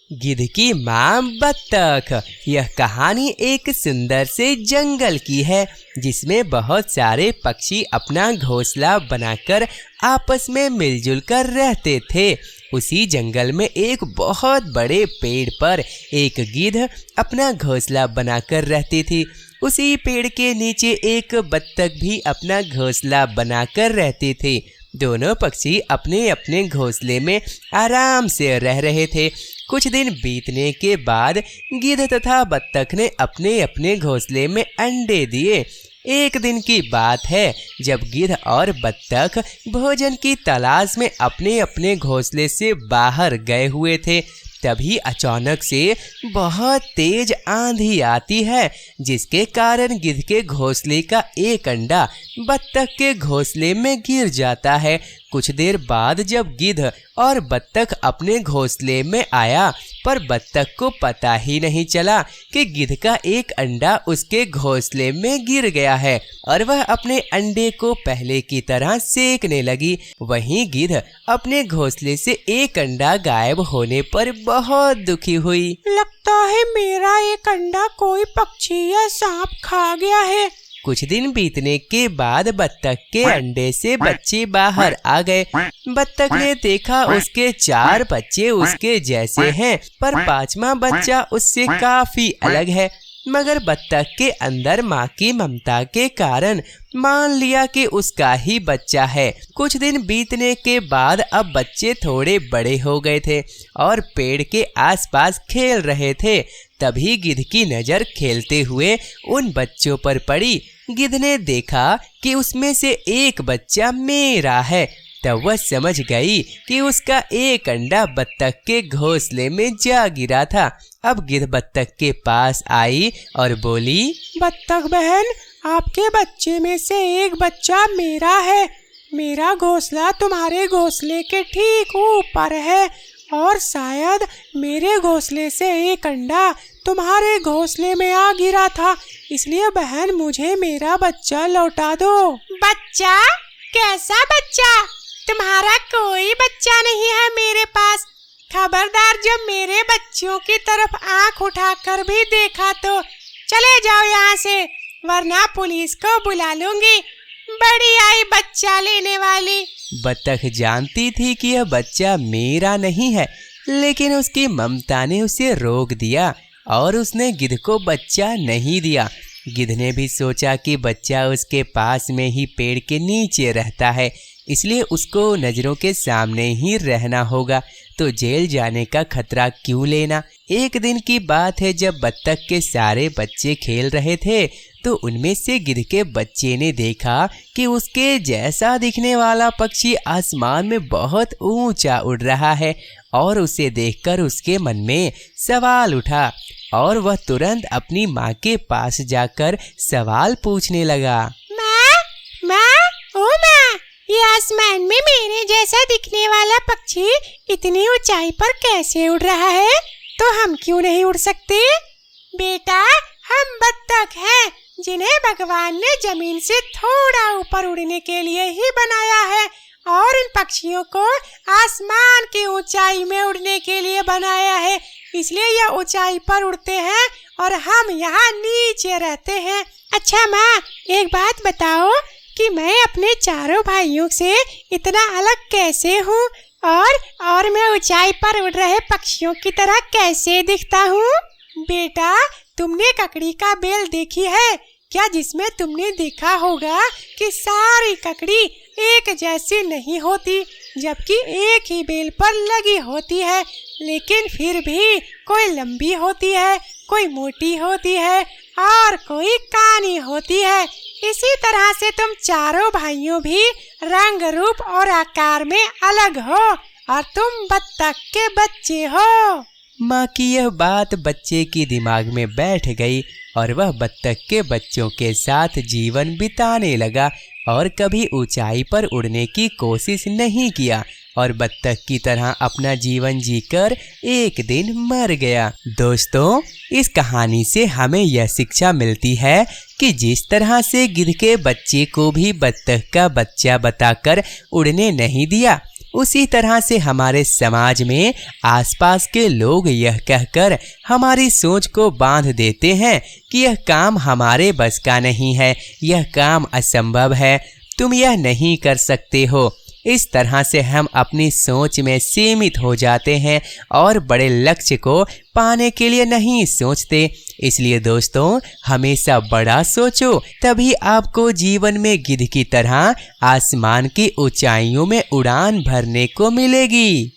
गिद्ध की माँ बत्तख। यह कहानी एक सुंदर से जंगल की है जिसमें बहुत सारे पक्षी अपना घोंसला बनाकर आपस में मिलजुल कर रहते थे। उसी जंगल में एक बहुत बड़े पेड़ पर एक गिद्ध अपना घोंसला बनाकर रहती थी। उसी पेड़ के नीचे एक बत्तख भी अपना घोंसला बनाकर रहती थी। दोनों पक्षी अपने अपने घोंसले में आराम से रह रहे थे। कुछ दिन बीतने के बाद गिद्ध तथा बत्तख ने अपने अपने घोंसले में अंडे दिए। एक दिन की बात है जब गिद्ध और बत्तख भोजन की तलाश में अपने अपने घोंसले से बाहर गए हुए थे। तभी अचानक से बहुत तेज आंधी आती है जिसके कारण गिद्ध के घोंसले का एक अंडा बत्तख के घोंसले में गिर जाता है। कुछ देर बाद जब गिद्ध और बत्तख अपने घोंसले में आया पर बत्तख को पता ही नहीं चला कि गिद्ध का एक अंडा उसके घोंसले में गिर गया है और वह अपने अंडे को पहले की तरह सेकने लगी। वहीं गिद्ध अपने घोंसले से एक अंडा गायब होने पर बहुत दुखी हुई। लगता है मेरा एक अंडा कोई पक्षी या सांप खा गया है। कुछ दिन बीतने के बाद बत्तख के अंडे से बच्चे बाहर आ गए। बत्तख ने देखा उसके 4 बच्चे उसके जैसे हैं पर 5वां बच्चा उससे काफी अलग है। मगर बत्तख के अंदर माँ की ममता के कारण मान लिया कि उसका ही बच्चा है। कुछ दिन बीतने के बाद अब बच्चे थोड़े बड़े हो गए थे और पेड़ के आसपास खेल रहे थे। तभी गिद्ध की नज़र खेलते हुए उन बच्चों पर पड़ी। गिद्ध ने देखा कि उसमें से एक बच्चा मेरा है। तब वह समझ गई कि उसका एक अंडा बत्तख के घोंसले में जा गिरा था। अब गिद्ध बत्तख के पास आई और बोली, बत्तख बहन, आपके बच्चे में से एक बच्चा मेरा है। मेरा घोंसला तुम्हारे घोंसले के ठीक ऊपर है और शायद मेरे घोंसले से एक अंडा तुम्हारे घोंसले में आ गिरा था, इसलिए बहन मुझे मेरा बच्चा लौटा दो। बच्चा? कैसा बच्चा? तुम्हारा कोई बच्चा नहीं है मेरे पास। खबरदार, जब मेरे बच्चों की तरफ आंख उठाकर भी देखा तो चले जाओ यहाँ से, वरना पुलिस को बुला लूंगी। बड़ी आई बच्चा लेने वाली। बत्तख जानती थी कि यह बच्चा मेरा नहीं है, लेकिन उसकी ममता ने उसे रोक दिया और उसने गिद्ध को बच्चा नहीं दिया। गिद्ध ने भी सोचा कि बच्चा उसके पास में ही पेड़ के नीचे रहता है, इसलिए उसको नज़रों के सामने ही रहना होगा, तो जेल जाने का खतरा क्यों लेना। एक दिन की बात है जब बत्तख के सारे बच्चे खेल रहे थे तो उनमें से गिद्ध के बच्चे ने देखा कि उसके जैसा दिखने वाला पक्षी आसमान में बहुत ऊंचा उड़ रहा है और उसे देखकर उसके मन में सवाल उठा और वह तुरंत अपनी माँ के पास जाकर सवाल पूछने लगा। माँ, ये आसमान में मेरे जैसा दिखने वाला पक्षी इतनी ऊंचाई पर कैसे उड़ रहा है? तो हम क्यों नहीं उड़ सकते? बेटा, हम बत्तख हैं जिन्हें भगवान ने जमीन से थोड़ा ऊपर उड़ने के लिए ही बनाया है और इन पक्षियों को आसमान की ऊंचाई में उड़ने के लिए बनाया है, इसलिए यह ऊंचाई पर उड़ते हैं और हम यहाँ नीचे रहते हैं। अच्छा माँ, एक बात बताओ कि मैं अपने चारों भाइयों से इतना अलग कैसे हूँ और मैं ऊंचाई पर उड़ रहे पक्षियों की तरह कैसे दिखता हूँ? बेटा, तुमने ककड़ी का बेल देखी है क्या, जिसमें तुमने देखा होगा कि सारी ककड़ी एक जैसी नहीं होती, जबकि एक ही बेल पर लगी होती है, लेकिन फिर भी कोई लंबी होती है, कोई मोटी होती है और कोई कानी होती है। इसी तरह से तुम चारों भाइयों भी रंग, रूप और आकार में अलग हो और तुम बत्तख के बच्चे हो। माँ की यह बात बच्चे की दिमाग में बैठ गई और वह बत्तख के बच्चों के साथ जीवन बिताने लगा और कभी ऊंचाई पर उड़ने की कोशिश नहीं किया और बत्तख की तरह अपना जीवन जीकर एक दिन मर गया। दोस्तों, इस कहानी से हमें यह शिक्षा मिलती है कि जिस तरह से गिद्ध के बच्चे को भी बत्तख का बच्चा बताकर उड़ने नहीं दिया, उसी तरह से हमारे समाज में आसपास के लोग यह कहकर हमारी सोच को बांध देते हैं कि यह काम हमारे बस का नहीं है, यह काम असंभव है, तुम यह नहीं कर सकते हो। इस तरह से हम अपनी सोच में सीमित हो जाते हैं और बड़े लक्ष्य को पाने के लिए नहीं सोचते। इसलिए दोस्तों, हमेशा बड़ा सोचो, तभी आपको जीवन में गिद्ध की तरह आसमान की ऊंचाइयों में उड़ान भरने को मिलेगी।